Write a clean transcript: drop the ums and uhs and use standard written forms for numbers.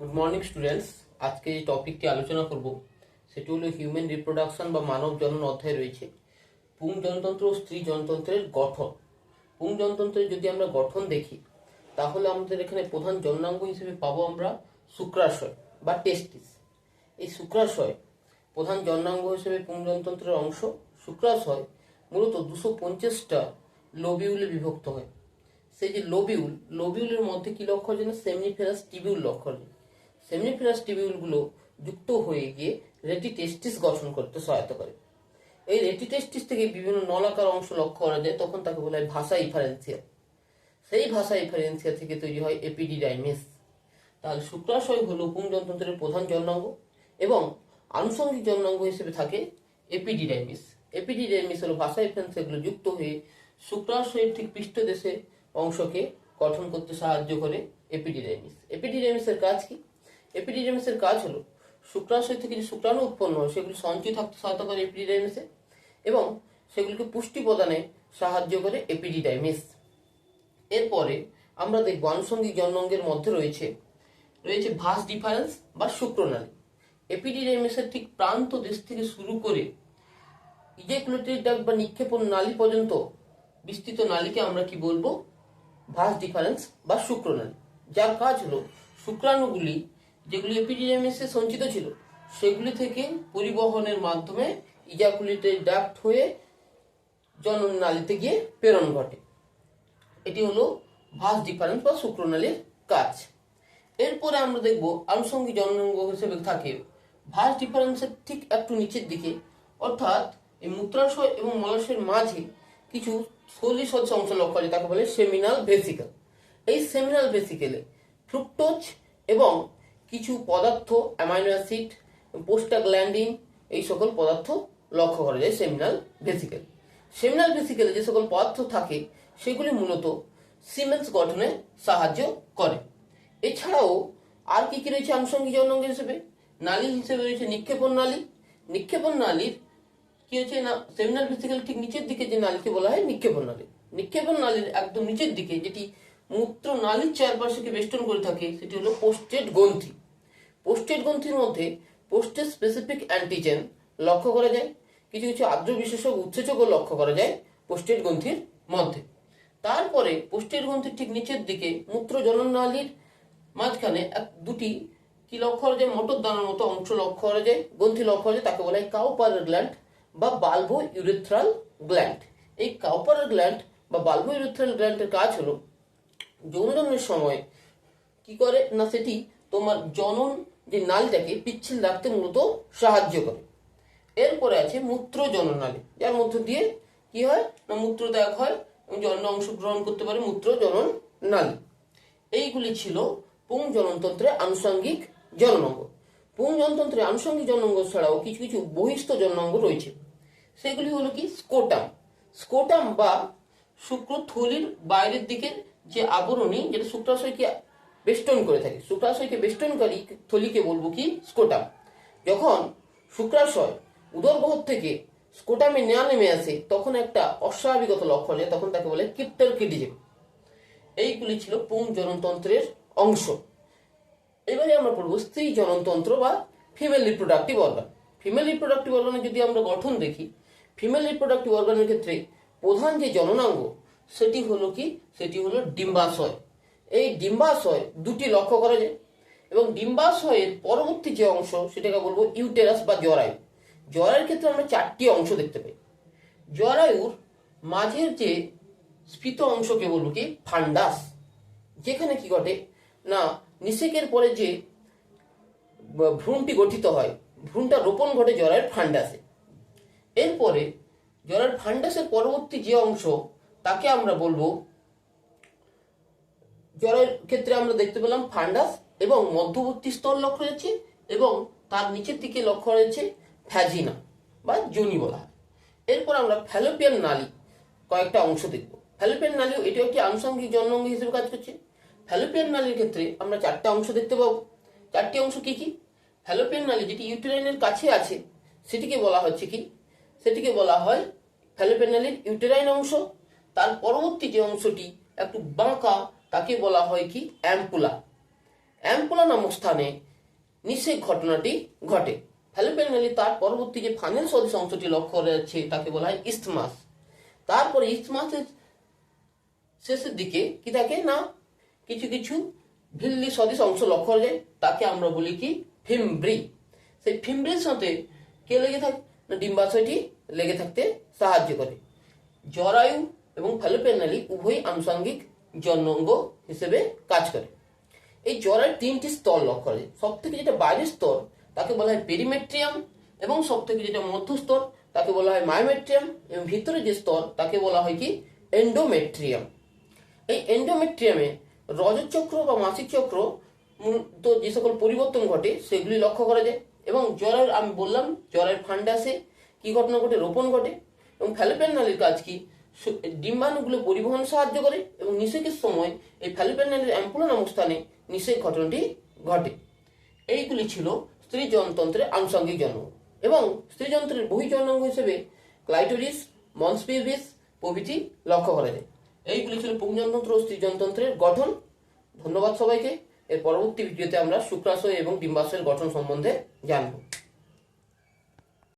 Good morning students. আজকে যে টপিকটি আলোচনা করব সেটি হলো হিউম্যান রিপ্রোডাকশন বা মানব জনন অধ্যায় রয়েছে পুংজনতন্ত্র ও স্ত্রী জনতন্ত্রের গঠন। পুংজনতন্ত্রের যদি আমরা গঠন দেখি তাহলে আমাদের এখানে প্রধান জননাঙ্গ হিসেবে পাবো আমরা শুক্রাশয় বা টেস্টিস। এই শুক্রাশয় প্রধান জননাঙ্গ হিসেবে পুংজনতন্ত্রের অংশ। শুক্রাশয় মূলত 250টা লোবিউলে বিভক্ত হয়। সেই যে লোবিউলের মধ্যে কি লক্ষ্য হয় না, সেমনিফেরাস টিবিউল লক্ষ্য হয়। সেমনিফেরাস টিবিউলগুলো যুক্ত হয়ে গিয়ে রেটিটেস্টিস গঠন করতে সহায়তা করে। এই রেটিটেস্টিস থেকে বিভিন্ন নলাকার অংশ লক্ষ্য করা যায়, তখন তাকে বলা হয় ভাষা ইফারেন্সিয়া। সেই ভাষা ইফারেন্সিয়া থেকে তৈরি হয় এপিডিডাইমিস। তাহলে শুক্রাশয় হলো পুংজনতন্ত্রের প্রধান জননাঙ্গ এবং আনুষঙ্গিক জননাঙ্গ হিসেবে থাকে এপিডিডাইমিস। এপিডিডাইমিস হলো ভাষা ইফারেন্সিয়াগুলো যুক্ত হয়ে শুক্রাশয়ের ঠিক পৃষ্ঠদেশে অংশকে গঠন করতে সাহায্য করে এপিডিডাইমিস। এপিডিডাইমিসের কাজ কি? এপিডিডাইমিসের কাজ হলো শুক্রাশয় থেকে যে শুক্রাণু উৎপন্ন হয় সেগুলি সঞ্চয় থাকতে সহায়তা করে এপিডিডাইমিসে এবং সেগুলিকে পুষ্টি প্রদানে সাহায্য করে এপিডিডাইমিস। এরপরে আমরা দেখব আনুষঙ্গিক জননাঙ্গের মধ্যে রয়েছে ভাস ডিফারেন্স বা শুক্রনালী। এপিডিডাইমিসের ঠিক প্রান্ত দেশ থেকে শুরু করে ইজাকুলেটরি ডাক্ট বা নিক্ষেপণ নালী পর্যন্ত বিস্তৃত নালীকে আমরা কি বলবো? ভাস ডিফারেন্স বা শুক্রনালী। যার কাজ হলো শুক্রাণুগুলি যেগুলি এপিডিডাইমিসে সঞ্চিত ছিল সেগুলি থেকে পরিবহনের মাধ্যমে ইজাকুলেটরি ডাক্ট হয়ে জনন নালীতে গিয়ে প্রেরণ ঘটে। এটি হলো ভাস ডিফারেন্স বা শুক্রনালীর কাজ। এরপরে আমরা দেখব আনুষঙ্গিক জননাঙ্গ হিসেবে থাকে ভাস ডিফারেন্সের ঠিক একটু নিচের দিকে, অর্থাৎ এই মূত্রাশয় এবং মলাশয়ের মাঝে কিছু থলি সদৃশ অংশ লক্ষ্য করা যায়, তাকে বলে সেমিনাল ভেসিকেল। এই সেমিনাল ভেসিকেলে ফ্রুক্টোজ এবং কিছু পদার্থ, অ্যামাইনো অ্যাসিড, প্রোস্টাগ্ল্যান্ডিন, এই সকল পদার্থ লক্ষ্য করা যায় সেমিনাল ভেসিকেল। সেমিনাল ভেসিকেলে যে সকল পদার্থ থাকে সেগুলি মূলত সিমেন্স গঠনে সাহায্য করে। এছাড়াও আর কি কি রয়েছে আনুষঙ্গিক জননাঙ্গ হিসেবে? নালী হিসেবে রয়েছে নিক্ষেপণ নালী। নিক্ষেপণ নালীর কি হচ্ছে না, সেমিনাল ভেসিকেল ঠিক নিচের দিকে যে নালীকে বলা হয় নিক্ষেপণ নালী। নিক্ষেপণ নালীর একদম নিচের দিকে যেটি মূত্র নালীর চারপাশে বেষ্টন করে থাকে সেটি হলো পোস্টেট গ্রন্থি। পোস্টেট গ্রন্থির মধ্যে পোস্টেট স্পেসিফিক অ্যান্টিজেন লক্ষ্য করা যায়। কিছু কিছু আর্দ্র বিশেষক উৎসেচকও লক্ষ্য করা যায় পোস্টেট গ্রন্থির মধ্যে। তারপরে পোস্টেট গ্রন্থির ঠিক নিচের দিকে মূত্র জনন নালীর মাঝখানে দুটি কি লক্ষ্য করা যায়? মটর দানার মতো অংশ লক্ষ্য করা যায়, গ্রন্থি লক্ষ্য করা যায়, তাকে বলা হয় কাউপারের গ্ল্যান্ড বা বালভো ইউরেথ্রাল গ্ল্যান্ড। এই কাউপারের গ্ল্যান্ড বা বালভো ইউরেথ্রাল গ্ল্যান্ডের কাজ হলো যৌনজন্মের সময় কি করে না, সেটি তোমার জনন যে নালীটাকে পিচ্ছিল রাখতে মূলত সাহায্য করে। এরপরে আছে মূত্র জনন নালী, যার মধ্য দিয়ে কি হয় না মূত্র ত্যাগ হয় এবং জন্ম অংশগ্রহণ করতে পারে মূত্র জনন নালী। এইগুলি ছিল পুংজননতন্ত্রের আনুষঙ্গিক জননাঙ্গ। পুংজনতন্ত্রের আনুষঙ্গিক জননাঙ্গ ছাড়াও কিছু কিছু বহিস্থ জননাঙ্গ রয়েছে। সেগুলি হলো কি স্কোটাম। স্কোটাম বা শুক্রথলির বাইরের দিকের যে আবরণী যেটা শুক্রাশয়কে বেষ্টন করে থাকে, শুক্রাশয়কে বেষ্টনকারী থলিকে বলবো কি স্কোটাম। যখন শুক্রাশয় উদরগহ্বর থেকে স্কোটামে নেমে আসে তখন একটা অস্বাভাবিকতা লক্ষ্য হয়, তখন তাকে বলে কিপ্টারকিডিজম। এইগুলি ছিল পুংজননতন্ত্রের অংশ। এবারে আমরা পড়বো স্ত্রী জননতন্ত্র বা female reproductive organ. Female reproductive অর্গানের যদি আমরা গঠন দেখি, ফিমেল রিপ্রোডাক্টিভ অর্গানের ক্ষেত্রে প্রধান যে জননাঙ্গ সেটি হলো কি? সেটি হলো ডিম্বাশয়। এই ডিম্বাশয় দুটি লক্ষ্য করা যায় এবং ডিম্বাশয়ের পরবর্তী যে অংশ সেটাকে বলবো ইউটেরাস বা জরায়ু। জরায়ুর ক্ষেত্রে আমরা চারটি অংশ দেখতে পাই। জরায়ুর মাঝের যে স্ফীত অংশকে বলবো কি ফান্ডাস, যেখানে কি ঘটে না নিষেকের পরে যে ভ্রূণটি গঠিত হয়, ভ্রূণটা রোপণ ঘটে জরায়ুর ফান্ডাসে। এরপরে জরায়ুর ফান্ডাসের পরবর্তী যে অংশ তাকে আমরা বলবো, জরায়ুর ক্ষেত্রে আমরা দেখতে পেলাম ফান্ডাস এবং মধ্যবর্তী স্তর লক্ষ্য যাচ্ছে এবং তার নিচের দিকে লক্ষ্য রয়েছে ভ্যাজিনা বা যোনি বলা হয়। এরপর আমরা ফ্যালোপিয়ান নালী কয়েকটা অংশ দেখব। ফ্যালোপিয়ান নালীও এটিও একটি আনুষঙ্গিক জননাঙ্গ হিসেবে কাজ করছে। ফ্যালোপিয়ান নালীর ক্ষেত্রে আমরা চারটা অংশ দেখতে পাবো। চারটি অংশ কি কি? ফ্যালোপিয়ান নালী যেটি ইউটেরাইনের কাছে আছে সেটিকে বলা হচ্ছে কি? সেটিকে বলা হয় ফ্যালোপিয়ান নালীর ইউটেরাইন অংশ। তার পরবর্তী যে অংশটি একটু বাঁকা তাকে বলা হয় কি অ্যাম্পুলা। অ্যাম্পুলা নামক স্থানে নিষেক ঘটনাটি ঘটে। ফ্যালোপিয়ান নালী তার পরবর্তী যে ফানেল সদৃশ অংশটি লক্ষ্য করা যাচ্ছে তাকে বলা হয় ইসথমাস। তারপরে ইসথমাসের শেষের দিকে কি থাকে না কিছু কিছু ভিল্লি সদৃশ অংশ লক্ষ্য করা যায়, তাকে আমরা বলি কি ফিমব্রি। সেই ফিমব্রির সাথে কে লেগে থাকে না ডিম্বাশয়টি লেগে থাকতে সাহায্য করে। জরায়ু এবং ফ্যালোপিয়ান নালী উভয়ই আনুষঙ্গিক জননাঙ্গ হিসেবে কাজ করে। এই জরায়ুর তিনটি স্তর লক্ষ্য করা যায়। সব থেকে যেটা বাইরের স্তর তাকে বলা হয় পেরিমেট্রিয়াম, এবং সব থেকে যেটা মধ্যস্তর তাকে বলা হয় মায়োমেট্রিয়াম, এবং ভিতরে যে স্তর তাকে বলা হয় কি এন্ডোমেট্রিয়াম। এই এন্ডোমেট্রিয়ামে রজতচক্র বা মাসিক চক্র মূলত যে সকল পরিবর্তন ঘটে সেগুলি লক্ষ্য করা যায়। এবং জরায়ুর আমি বললাম জরায়ুর ফান্ডাসে কি ঘটনা ঘটে, রোপণ ঘটে। এবং ফ্যালোপিয়ান নালীর কাজ কি ডিম্বাণুগুলো পরিবহনে সাহায্য করে, এবং নিষেকের সময় এই ফ্যালোপিয়ান নালীর অ্যাম্পুলা নামক স্থানে নিষেক ঘটনাটি ঘটে। এইগুলি ছিল স্ত্রী যৌনতন্ত্রের আনুষঙ্গিক জন্ম। এবং স্ত্রী যন্ত্রের বহিঃযৌনাঙ্গ হিসেবে ক্লাইটোরিস, মন্স পিউবিস প্রভৃতি লক্ষ্য করা যায়। এইগুলি ছিল পুংযন্ত্র ও স্ত্রী যন্ত্রের গঠন। ধন্যবাদ সবাইকে। এর পরবর্তী ভিডিওতে আমরা শুক্রাশয় এবং ডিম্বাশয়ের গঠন সম্বন্ধে জানব।